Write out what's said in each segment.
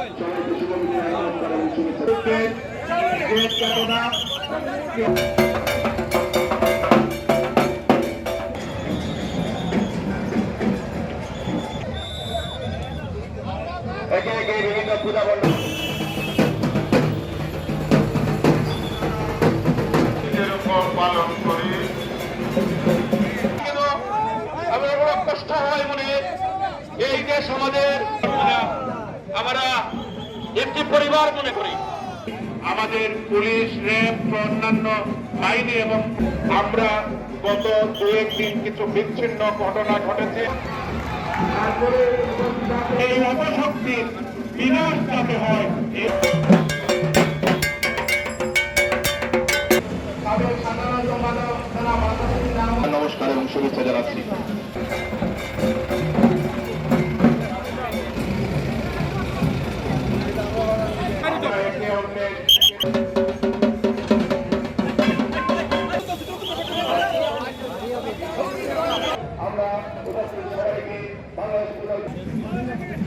একে একে বিভিন্ন পূজা মণ্ডপ পালন করি। আমরা বড় কষ্ট হয় মনে এই দেশ আমাদের, আমরা একটি পরিবার মনে করি। আমাদের পুলিশ, র্যাব, অন্যান্য বাহিনী এবং আমরা গত দু একদিন কিছু বিচ্ছিন্ন ঘটনা ঘটেছে। এই অপশক্তির বিনাশ যাতে হয় নমস্কার এবং শুভেচ্ছা জানাচ্ছি।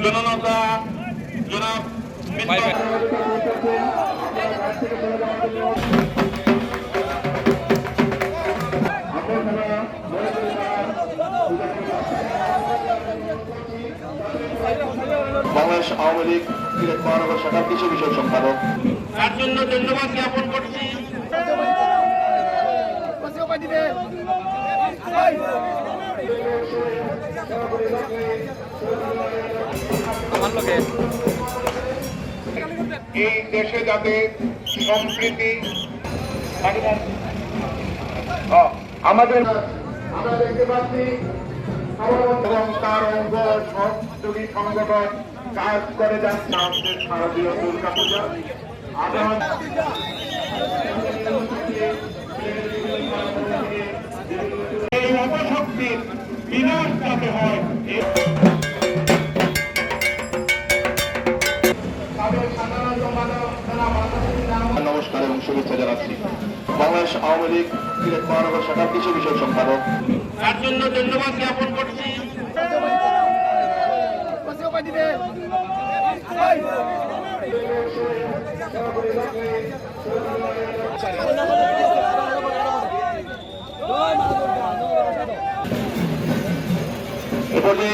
জনতা জনাব বাংলাদেশ আওয়ামী লীগ সিলেট মহানগর শাখার কিছু বিষয় সম্পাদক, তার জন্য ধন্যবাদ জ্ঞাপন করছি। এই দেশে যাতে সম্প্রীতি আমাদের আমরা দেখতে পাচ্ছি এবং তার অঙ্গ সহযোগী সংগঠন কাজ করে যাচ্ছে আমাদের শারদীয় দুর্গা পূজা। এই অপশক্তির বিনাশ যাতে হয় নমস্কার এবং শুভেচ্ছা জানাচ্ছি। বাংলাদেশ আওয়ামী লীগ সিলেট মহানগর শাখার কিছু বিষয় সম্পাদক, তার জন্য ধন্যবাদ জ্ঞাপন করছি। এরপরে